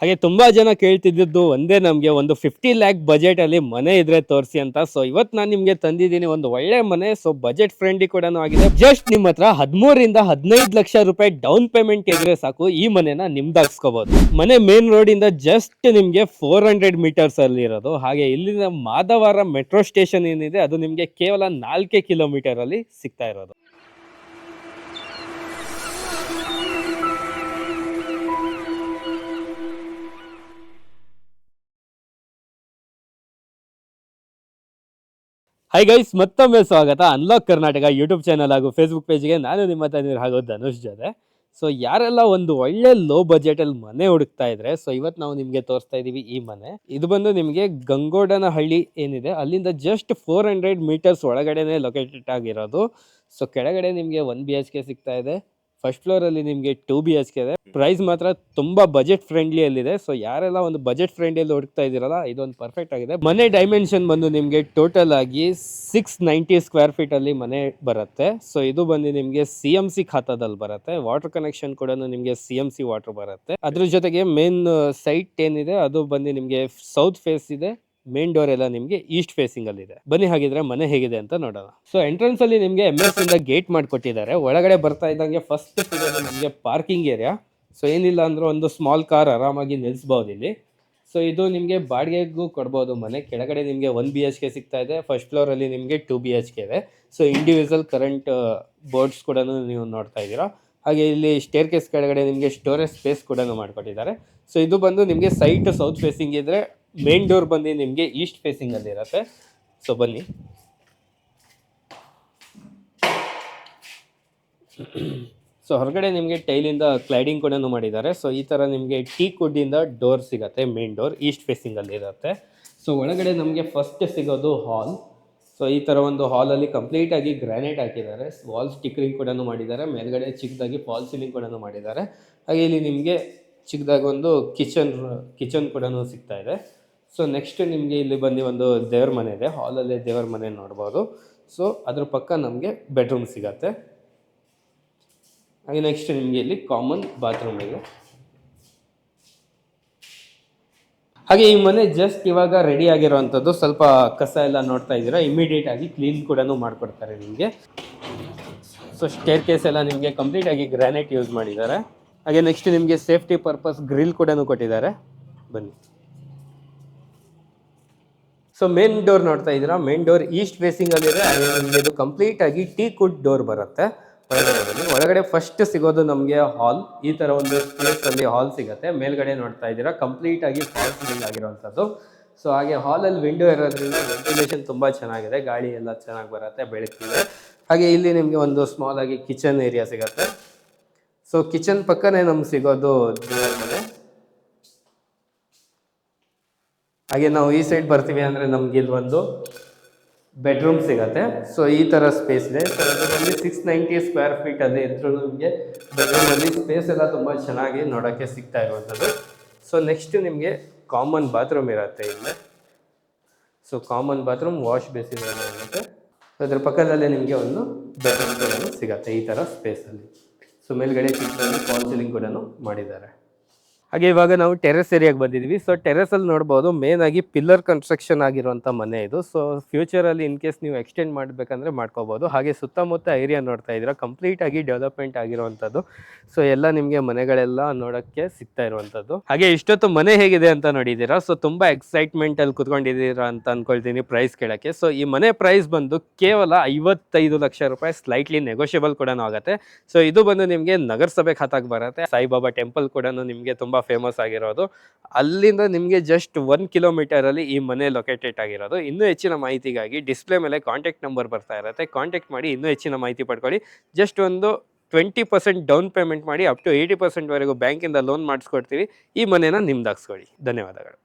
ಹಾಗೆ ತುಂಬಾ ಜನ ಕೇಳ್ತಿದ್ದು ಒಂದೇ ನಮ್ಗೆ ಒಂದು 50 ಲ್ಯಾಕ್ ಬಜೆಟ್ ಅಲ್ಲಿ ಮನೆ ಇದ್ರೆ ತೋರಿಸಿ ಅಂತ. ಸೊ ಇವತ್ತು ನಾನು ನಿಮ್ಗೆ ತಂದಿದ್ದೀನಿ ಒಂದು ಒಳ್ಳೆ ಮನೆ. ಸೊ ಬಜೆಟ್ ಫ್ರೆಂಡ್ಲಿ ಕೂಡ ಆಗಿದೆ. ಜಸ್ಟ್ ನಿಮ್ಮ ಹತ್ರ 13 ರಿಂದ 15 ಲಕ್ಷ ರೂಪಾಯಿ ಡೌನ್ ಪೇಮೆಂಟ್ ಇದ್ರೆ ಸಾಕು ಈ ಮನೆನ ನಿಮ್ದಾಗಿಸ್ಕೋಬಹುದು. ಮನೆ ಮೇನ್ ರೋಡ್ ಇಂದ ಜಸ್ಟ್ ನಿಮ್ಗೆ 400 ಮೀಟರ್ಸ್ ಅಲ್ಲಿ ಇರೋದು. ಹಾಗೆ ಇಲ್ಲಿಂದ ಮಾದವಾರ ಮೆಟ್ರೋ ಸ್ಟೇಷನ್ ಏನಿದೆ ಅದು ನಿಮ್ಗೆ ಕೇವಲ 4 ಕಿಲೋಮೀಟರ್ ಅಲ್ಲಿ ಸಿಗ್ತಾ ಇರೋದು. ಹೈ ಗೈಸ್, ಮತ್ತೊಮ್ಮೆ ಸ್ವಾಗತ ಅನ್ಲಾಕ್ ಕರ್ನಾಟಕ ಯೂಟ್ಯೂಬ್ ಚಾನಲ್ ಹಾಗೂ ಫೇಸ್ಬುಕ್ ಪೇಜ್ಗೆ. ನಾನು ನಿಮ್ಮ ತಂದಿರ ಹಾಗೂ ಧನುಷ್ ಜೊತೆ. ಸೊ ಯಾರೆಲ್ಲ ಒಂದು ಒಳ್ಳೆ ಲೋ ಬಜೆಟ್ ಅಲ್ಲಿ ಮನೆ ಹುಡುಕ್ತಾ ಇದ್ರೆ, ಸೊ ಇವತ್ತು ನಾವು ನಿಮ್ಗೆ ತೋರಿಸ್ತಾ ಇದೀವಿ ಈ ಮನೆ. ಇದು ಬಂದು ನಿಮ್ಗೆ ಗಂಗೋಡನಹಳ್ಳಿ ಏನಿದೆ ಅಲ್ಲಿಂದ ಜಸ್ಟ್ 400 ಮೀಟರ್ಸ್ ಒಳಗಡೆನೆ ಲೊಕೇಟೆಡ್ ಆಗಿರೋದು. ಸೊ ಕೆಳಗಡೆ ನಿಮ್ಗೆ 1 BHK ಸಿಗ್ತಾ ಇದೆ. ಫಸ್ಟ್ ಫ್ಲೋರ್ ಅಲ್ಲಿ ನಿಮ್ಗೆ 2 BHK ಇದೆ. ಪ್ರೈಸ್ ಮಾತ್ರ ತುಂಬಾ ಬಜೆಟ್ ಫ್ರೆಂಡ್ಲಿ ಅಲ್ಲಿದೆ. ಸೊ ಯಾರೆಲ್ಲ ಒಂದು ಬಜೆಟ್ ಫ್ರೆಂಡ್ಲಿ ಹುಡುಕ್ತಾ ಇದೀರಲ್ಲ, ಇದೊಂದು ಪರ್ಫೆಕ್ಟ್ ಆಗಿದೆ. ಮನೆ ಡೈಮೆನ್ಷನ್ ಬಂದು ನಿಮ್ಗೆ ಟೋಟಲ್ ಆಗಿ 690 ಸ್ಕ್ವೇರ್ ಫೀಟ್ ಅಲ್ಲಿ ಮನೆ ಬರುತ್ತೆ. ಸೊ ಇದು ಬಂದು ನಿಮ್ಗೆ CMC ಖಾತಾದಲ್ಲಿ ಬರುತ್ತೆ. ವಾಟರ್ ಕನೆಕ್ಷನ್ ಕೂಡ ನಿಮ್ಗೆ CMC ವಾಟರ್ ಬರುತ್ತೆ. ಅದ್ರ ಜೊತೆಗೆ ಮೇನ್ ಸೈಟ್ ಏನಿದೆ ಅದು ಬಂದು ನಿಮ್ಗೆ ಸೌತ್ ಫೇಸ್ ಇದೆ. ಮೇನ್ ಡೋರ್ ಎಲ್ಲ ನಿಮ್ಗೆ ಈಸ್ಟ್ ಫೇಸಿಂಗ್ ಅಲ್ಲಿ ಇದೆ. ಬನ್ನಿ ಹಾಗಿದ್ರೆ ಮನೆ ಹೇಗಿದೆ ಅಂತ ನೋಡೋಣ. ಸೊ ಎಂಟ್ರೆನ್ಸ್ ಅಲ್ಲಿ ನಿಮ್ಗೆ MS ಇಂದ ಗೇಟ್ ಮಾಡ್ಕೊಟ್ಟಿದ್ದಾರೆ. ಒಳಗಡೆ ಬರ್ತಾ ಇದ್ದಂಗೆ ಫಸ್ಟ್ ಸಿಗೋದು ನಿಮ್ಗೆ ಪಾರ್ಕಿಂಗ್ ಏರಿಯಾ. ಸೊ ಏನಿಲ್ಲ ಅಂದ್ರೆ ಒಂದು ಸ್ಮಾಲ್ ಕಾರ್ ಆರಾಮಾಗಿ ನಿಲ್ಸಬಹುದು ಇಲ್ಲಿ. ಸೊ ಇದು ನಿಮ್ಗೆ ಬಾಡಿಗೆಗೂ ಕೊಡ್ಬೋದು ಮನೆ. ಕೆಳಗಡೆ ನಿಮ್ಗೆ 1 BHK ಸಿಗ್ತಾ ಇದೆ. ಫಸ್ಟ್ ಫ್ಲೋರ್ ಅಲ್ಲಿ ನಿಮ್ಗೆ 2 BHK ಇದೆ. ಸೊ ಇಂಡಿವಿಜುವಲ್ ಕರೆಂಟ್ ಬೋರ್ಡ್ಸ್ ಕೂಡ ನೀವು ನೋಡ್ತಾ ಇದ್ದೀರಾ. ಹಾಗೆ ಇಲ್ಲಿ ಸ್ಟೇರ್ ಕೇಸ್ ಕೆಳಗಡೆ ನಿಮ್ಗೆ ಸ್ಟೋರೇಜ್ ಸ್ಪೇಸ್ ಕೂಡ ಮಾಡ್ಕೊಟ್ಟಿದ್ದಾರೆ. ಸೊ ಇದು ಬಂದು ನಿಮ್ಗೆ ಸೈಟ್ ಸೌತ್ ಫೇಸಿಂಗ್ ಇದ್ರೆ, ಮೇನ್ ಡೋರ್ ಬಂದು ನಿಮ್ಗೆ ಈಸ್ಟ್ ಫೇಸಿಂಗ್ ಅಲ್ಲಿ ಇರುತ್ತೆ. ಸೊ ಬನ್ನಿ. ಸೊ ಹೊರಗಡೆ ನಿಮಗೆ ಟೈಲಿಂದ ಕ್ಲೈಡಿಂಗ್ ಕೂಡ ಮಾಡಿದ್ದಾರೆ. ಸೊ ಈ ಥರ ನಿಮಗೆ ಟೀಕ್ ವುಡ್ಡಿಂದ ಡೋರ್ ಸಿಗುತ್ತೆ. ಮೇನ್ ಡೋರ್ ಈಸ್ಟ್ ಫೇಸಿಂಗಲ್ಲಿ ಇರುತ್ತೆ. ಸೊ ಒಳಗಡೆ ನಮಗೆ ಫಸ್ಟ್ ಸಿಗೋದು ಹಾಲ್. ಸೊ ಈ ಥರ ಒಂದು ಹಾಲಲ್ಲಿ ಕಂಪ್ಲೀಟಾಗಿ ಗ್ರಾನೈಟ್ ಹಾಕಿದ್ದಾರೆ. ವಾಲ್ ಸ್ಟಿಕರಿಂಗ್ ಕೂಡ ಮಾಡಿದ್ದಾರೆ. ಮೇಲ್ಗಡೆ ಚಿಕ್ಕದಾಗಿ ಫಾಲ್ ಸೀಲಿಂಗ್ ಕೂಡ ಮಾಡಿದ್ದಾರೆ. ಹಾಗೆ ಇಲ್ಲಿ ನಿಮಗೆ ಚಿಕ್ಕದಾಗಿ ಒಂದು ಕಿಚನ್ ಕೂಡ ಸಿಗ್ತಾ ಇದೆ. ಸೊ ನೆಕ್ಸ್ಟ್ ನಿಮಗೆ ಇಲ್ಲಿ ಬಂದು ಒಂದು ದೇವ್ರ ಮನೆ ಇದೆ. ಹಾಲಲ್ಲಿ ದೇವ್ರ ಮನೆ ನೋಡ್ಬೋದು. ಸೊ ಅದ್ರ ಪಕ್ಕ ನಮಗೆ ಬೆಡ್ರೂಮ್ ಸಿಗತ್ತೆ. ಹಾಗೆ ನೆಕ್ಸ್ಟ್ ನಿಮಗೆ ಇಲ್ಲಿ ಕಾಮನ್ ಬಾತ್ರೂಮ್ ಇದೆ. ಹಾಗೆ ಈ ಮನೆ ಜಸ್ಟ್ ಇವಾಗ ರೆಡಿ ಆಗಿರೋವಂಥದ್ದು. ಸ್ವಲ್ಪ ಕಸ ಎಲ್ಲ ನೋಡ್ತಾ ಇದ್ದೀರಾ, ಇಮಿಡಿಯೇಟ್ ಆಗಿ ಕ್ಲೀನ್ ಕೂಡ ಮಾಡಿಕೊಡ್ತಾರೆ ನಿಮಗೆ. ಸೊ ಸ್ಟೇರ್ ಕೇಸ್ ಎಲ್ಲ ನಿಮಗೆ ಕಂಪ್ಲೀಟ್ ಆಗಿ ಗ್ರಾನೈಟ್ ಯೂಸ್ ಮಾಡಿದ್ದಾರೆ. ಹಾಗೆ ನೆಕ್ಸ್ಟ್ ನಿಮಗೆ ಸೇಫ್ಟಿ ಪರ್ಪಸ್ ಗ್ರಿಲ್ ಕೂಡ ಕೊಟ್ಟಿದ್ದಾರೆ. ಬನ್ನಿ. ಸೊ ಮೇನ್ ಡೋರ್ ನೋಡ್ತಾ ಇದ್ದೀರಾ, ಮೇನ್ ಡೋರ್ ಈಸ್ಟ್ ಫೇಸಿಂಗ್ ಅಲ್ಲಿ ಇದೆ. ಹಾಗೆ ನಿಮಗೆ ಇದು ಕಂಪ್ಲೀಟ್ ಆಗಿ ಟೀಕ್ ವುಡ್ ಡೋರ್ ಬರುತ್ತೆ. ಒಳಗಡೆ ಫಸ್ಟ್ ಸಿಗೋದು ನಮಗೆ ಹಾಲ್. ಈ ತರ ಒಂದು ಸ್ಪೇಸ್ ಅಲ್ಲಿ ಹಾಲ್ ಸಿಗುತ್ತೆ. ಮೇಲ್ಗಡೆ ನೋಡ್ತಾ ಇದ್ದೀರಾ ಕಂಪ್ಲೀಟ್ ಆಗಿ ಫಾಲ್ ಸೀಲಿಂಗ್ ಆಗಿರುವಂಥದ್ದು. ಸೊ ಹಾಗೆ ಹಾಲಲ್ಲಿ ವಿಂಡೋ ಇರೋದ್ರಿಂದ ವೆಂಟಿಲೇಷನ್ ತುಂಬಾ ಚೆನ್ನಾಗಿದೆ, ಗಾಳಿ ಎಲ್ಲ ಚೆನ್ನಾಗಿ ಬರುತ್ತೆ, ಬೆಳಕಿದೆ. ಹಾಗೆ ಇಲ್ಲಿ ನಿಮಗೆ ಒಂದು ಸ್ಮಾಲ್ ಆಗಿ ಕಿಚನ್ ಏರಿಯಾ ಸಿಗುತ್ತೆ. ಸೊ ಕಿಚನ್ ಪಕ್ಕನೇ ನಮ್ಗೆ ಸಿಗೋದು ದೇವರ ಮನೆ. ಹಾಗೆ ನಾವು ಈ ಸೈಡ್ ಬರ್ತೀವಿ ಅಂದರೆ ನಮ್ಗೆ ಇಲ್ಲಿ ಒಂದು ಬೆಡ್ರೂಮ್ ಸಿಗುತ್ತೆ. ಸೊ ಈ ಥರ ಸ್ಪೇಸ್ ಇದೆ. ಸೊ ಇದರಲ್ಲಿ 690 ಸ್ಕ್ವೇರ್ ಫೀಟ್ ಅದೇ ಇದ್ರೂ ನಿಮಗೆ ಬೆಡ್ರೂಮಲ್ಲಿ ಸ್ಪೇಸ್ ಎಲ್ಲ ತುಂಬ ಚೆನ್ನಾಗಿ ನೋಡೋಕ್ಕೆ ಸಿಗ್ತಾ ಇರುವಂಥದ್ದು. ಸೊ ನೆಕ್ಸ್ಟ್ ನಿಮಗೆ ಕಾಮನ್ ಬಾತ್ರೂಮ್ ಇರುತ್ತೆ ಇಲ್ಲಿ. So common bathroom, wash basin ಎಲ್ಲ ಇರುತ್ತೆ. ಸೊ ಅದ್ರ ಪಕ್ಕದಲ್ಲೇ ನಿಮಗೆ ಒಂದು ಬೆಡ್ರೂಮ್ ಕೂಡ ಸಿಗುತ್ತೆ ಈ ಥರ ಸ್ಪೇಸಲ್ಲಿ. ಸೊ ಮೇಲ್ಗಡೆ ಚಿಕ್ಕದಾಗಿ ಫಾಲ್ ಸೀಲಿಂಗ್ ಕೂಡ ಮಾಡಿದ್ದಾರೆ. ಹಾಗೆ ಇವಾಗ ನಾವು ಟೆರೆಸ್ ಏರಿಯಾಗೆ ಬಂದಿದ್ವಿ. ಸೊ ಟೆರೆಸಲ್ಲಿ ನೋಡ್ಬೋದು ಮೇನ್ ಆಗಿ ಪಿಲ್ಲರ್ ಕನ್ಸ್ಟ್ರಕ್ಷನ್ ಆಗಿರುವಂಥ ಮನೆ ಇದು. ಸೊ ಫ್ಯೂಚರಲ್ಲಿ ಇನ್ ಕೇಸ್ ನೀವು ಎಕ್ಸ್ಟೆಂಡ್ ಮಾಡಬೇಕಂದ್ರೆ ಮಾಡ್ಕೋಬೋದು. ಹಾಗೆ ಸುತ್ತಮುತ್ತ ಏರಿಯಾ ನೋಡ್ತಾ ಇದ್ದೀರಾ ಕಂಪ್ಲೀಟ್ ಆಗಿ ಡೆವಲಪ್ಮೆಂಟ್ ಆಗಿರುವಂಥದ್ದು. ಸೊ ಎಲ್ಲ ನಿಮಗೆ ಮನೆಗಳೆಲ್ಲ ನೋಡೋಕ್ಕೆ ಸಿಗ್ತಾ ಇರುವಂಥದ್ದು. ಹಾಗೆ ಇಷ್ಟೊತ್ತು ಮನೆ ಹೇಗಿದೆ ಅಂತ ನೋಡಿದ್ದೀರಾ. ಸೊ ತುಂಬ ಎಕ್ಸೈಟ್ಮೆಂಟಲ್ಲಿ ಕುತ್ಕೊಂಡಿದ್ದೀರಾ ಅಂತ ಅಂದ್ಕೊಳ್ತೀನಿ ಪ್ರೈಸ್ ಕೇಳೋಕ್ಕೆ. ಸೊ ಈ ಮನೆ ಪ್ರೈಸ್ ಬಂದು ಕೇವಲ 55 ಲಕ್ಷ ರೂಪಾಯಿ. ಸ್ಲೈಟ್ಲಿ ನೆಗೋಷಿಯಬಲ್ ಕೂಡ ಆಗುತ್ತೆ. ಸೊ ಇದು ಬಂದು ನಿಮಗೆ ನಗರಸಭೆ ಖಾತಾಗೆ ಬರುತ್ತೆ. ಸಾಯಿಬಾಬಾ ಟೆಂಪಲ್ ಕೂಡ ನಿಮಗೆ ತುಂಬ ಫೇಮಸ್ ಆಗಿರೋದು. ಅಲ್ಲಿಂದ ನಿಮಗೆ ಜಸ್ಟ್ 1 ಕಿಲೋಮೀಟರ್ ಅಲ್ಲಿ ಈ ಮನೆ ಲೊಕೇಟೆಡ್ ಆಗಿರೋದು. ಇನ್ನೂ ಹೆಚ್ಚಿನ ಮಾಹಿತಿಗಾಗಿ ಡಿಸ್ಪ್ಲೇ ಮೇಲೆ ಕಾಂಟ್ಯಾಕ್ಟ್ ನಂಬರ್ ಬರ್ತಾ ಇರುತ್ತೆ, ಕಾಂಟ್ಯಾಕ್ಟ್ ಮಾಡಿ ಇನ್ನೂ ಹೆಚ್ಚಿನ ಮಾಹಿತಿ ಪಡ್ಕೊಳ್ಳಿ. ಜಸ್ಟ್ ಒಂದು 20% ಡೌನ್ ಪೇಮೆಂಟ್ ಮಾಡಿ ಅಪ್ ಟು 80% ವರೆಗೂ ಬ್ಯಾಂಕಿಂದ ಲೋನ್ ಮಾಡಿಸ್ಕೊಡ್ತೀವಿ. ಈ ಮನೆನ ನಿಮ್ದಾಗಿಸ್ಕೊಳ್ಳಿ. ಧನ್ಯವಾದಗಳು.